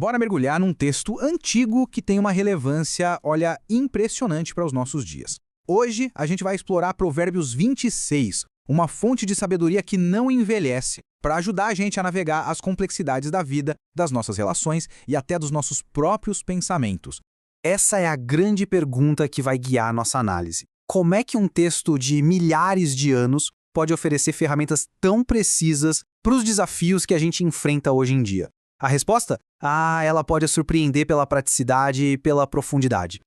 bora mergulhar num texto antigo que tem uma relevância, olha, impressionante para os nossos dias. Hoje, a gente vai explorar Provérbios 26, uma fonte de sabedoria que não envelhece, para ajudar a gente a navegar as complexidades da vida, das nossas relações e até dos nossos próprios pensamentos. Essa é a grande pergunta que vai guiar a nossa análise. Como é que um texto de milhares de anos pode oferecer ferramentas tão precisas para os desafios que a gente enfrenta hoje em dia? A resposta? Ela pode surpreender pela praticidade e pela profundidade.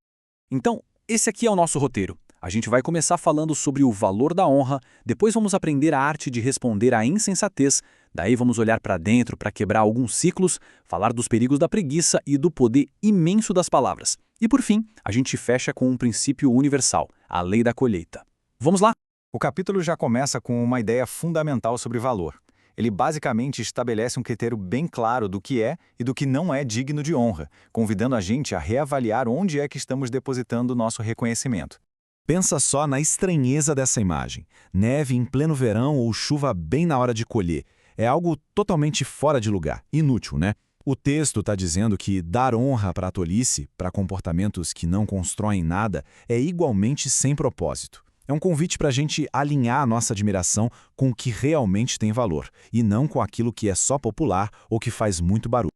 Então, esse aqui é o nosso roteiro. A gente vai começar falando sobre o valor da honra, depois vamos aprender a arte de responder à insensatez, daí vamos olhar para dentro para quebrar alguns ciclos, falar dos perigos da preguiça e do poder imenso das palavras. E por fim, a gente fecha com um princípio universal, a lei da colheita. Vamos lá? O capítulo já começa com uma ideia fundamental sobre valor. Ele basicamente estabelece um critério bem claro do que é e do que não é digno de honra, convidando a gente a reavaliar onde é que estamos depositando o nosso reconhecimento. Pensa só na estranheza dessa imagem. Neve em pleno verão ou chuva bem na hora de colher. É algo totalmente fora de lugar, inútil, né? O texto está dizendo que dar honra para a tolice, para comportamentos que não constroem nada, é igualmente sem propósito. É um convite para a gente alinhar a nossa admiração com o que realmente tem valor, e não com aquilo que é só popular ou que faz muito barulho.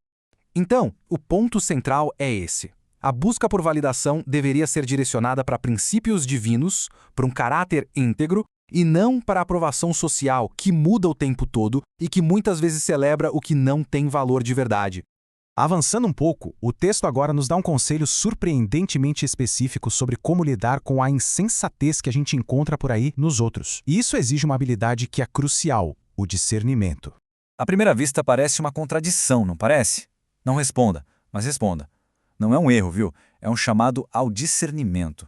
Então, o ponto central é esse. A busca por validação deveria ser direcionada para princípios divinos, para um caráter íntegro, e não para a aprovação social que muda o tempo todo e que muitas vezes celebra o que não tem valor de verdade. Avançando um pouco, o texto agora nos dá um conselho surpreendentemente específico sobre como lidar com a insensatez que a gente encontra por aí nos outros. E isso exige uma habilidade que é crucial, o discernimento. À primeira vista parece uma contradição, não parece? Não responda, mas responda. Não é um erro, viu? É um chamado ao discernimento.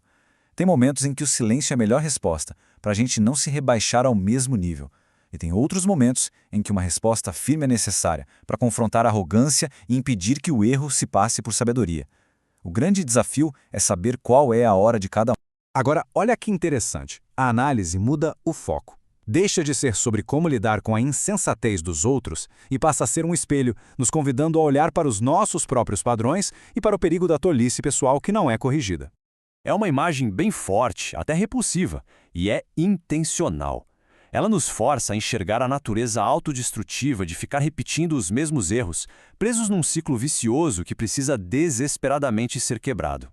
Tem momentos em que o silêncio é a melhor resposta, para a gente não se rebaixar ao mesmo nível. E tem outros momentos em que uma resposta firme é necessária, para confrontar a arrogância e impedir que o erro se passe por sabedoria. O grande desafio é saber qual é a hora de cada um. Agora, olha que interessante. A análise muda o foco. Deixa de ser sobre como lidar com a insensatez dos outros e passa a ser um espelho, nos convidando a olhar para os nossos próprios padrões e para o perigo da tolice pessoal que não é corrigida. É uma imagem bem forte, até repulsiva, e é intencional. Ela nos força a enxergar a natureza autodestrutiva de ficar repetindo os mesmos erros, presos num ciclo vicioso que precisa desesperadamente ser quebrado.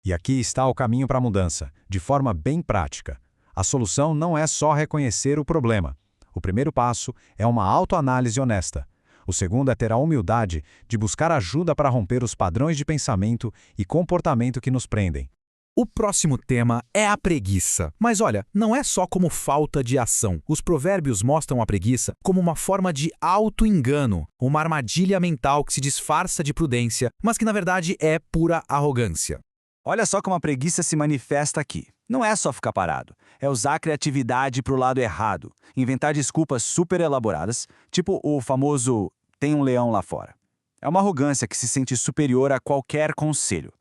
E aqui está o caminho para a mudança, de forma bem prática. A solução não é só reconhecer o problema. O primeiro passo é uma autoanálise honesta. O segundo é ter a humildade de buscar ajuda para romper os padrões de pensamento e comportamento que nos prendem. O próximo tema é a preguiça. Mas olha, não é só como falta de ação. Os provérbios mostram a preguiça como uma forma de auto-engano, uma armadilha mental que se disfarça de prudência, mas que na verdade é pura arrogância. Olha só como a preguiça se manifesta aqui. Não é só ficar parado, é usar a criatividade para o lado errado, inventar desculpas super elaboradas, tipo o famoso "tem um leão lá fora". É uma arrogância que se sente superior a qualquer conselho.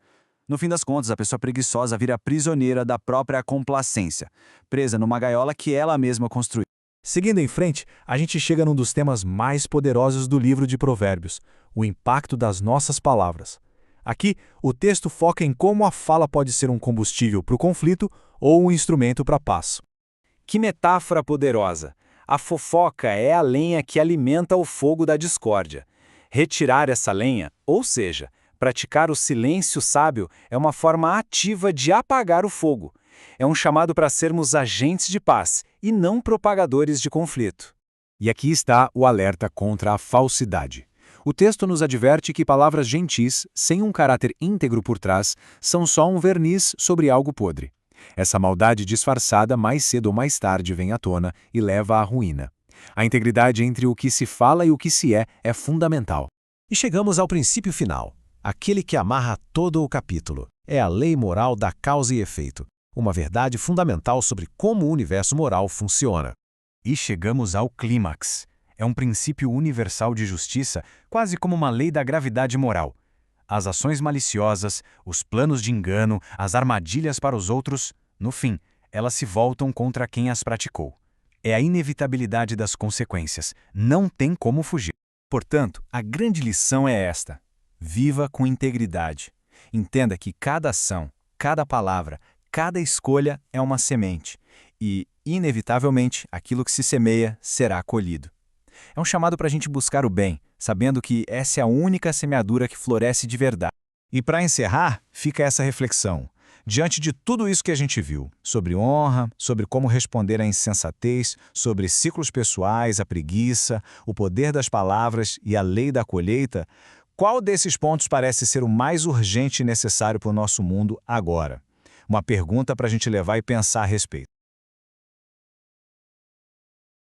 No fim das contas, a pessoa preguiçosa vira prisioneira da própria complacência, presa numa gaiola que ela mesma construiu. Seguindo em frente, a gente chega num dos temas mais poderosos do livro de Provérbios, o impacto das nossas palavras. Aqui, o texto foca em como a fala pode ser um combustível para o conflito ou um instrumento para a paz. Que metáfora poderosa! A fofoca é a lenha que alimenta o fogo da discórdia. Retirar essa lenha, ou seja, praticar o silêncio sábio, é uma forma ativa de apagar o fogo. É um chamado para sermos agentes de paz e não propagadores de conflito. E aqui está o alerta contra a falsidade. O texto nos adverte que palavras gentis, sem um caráter íntegro por trás, são só um verniz sobre algo podre. Essa maldade disfarçada mais cedo ou mais tarde vem à tona e leva à ruína. A integridade entre o que se fala e o que se é fundamental. E chegamos ao princípio final, aquele que amarra todo o capítulo. É a lei moral da causa e efeito, uma verdade fundamental sobre como o universo moral funciona. E chegamos ao clímax. É um princípio universal de justiça, quase como uma lei da gravidade moral. As ações maliciosas, os planos de engano, as armadilhas para os outros, no fim, elas se voltam contra quem as praticou. É a inevitabilidade das consequências. Não tem como fugir. Portanto, a grande lição é esta. Viva com integridade. Entenda que cada ação, cada palavra, cada escolha é uma semente. E, inevitavelmente, aquilo que se semeia será colhido. É um chamado para a gente buscar o bem, sabendo que essa é a única semeadura que floresce de verdade. E para encerrar, fica essa reflexão. Diante de tudo isso que a gente viu, sobre honra, sobre como responder à insensatez, sobre ciclos pessoais, a preguiça, o poder das palavras e a lei da colheita, qual desses pontos parece ser o mais urgente e necessário para o nosso mundo agora? Uma pergunta para a gente levar e pensar a respeito.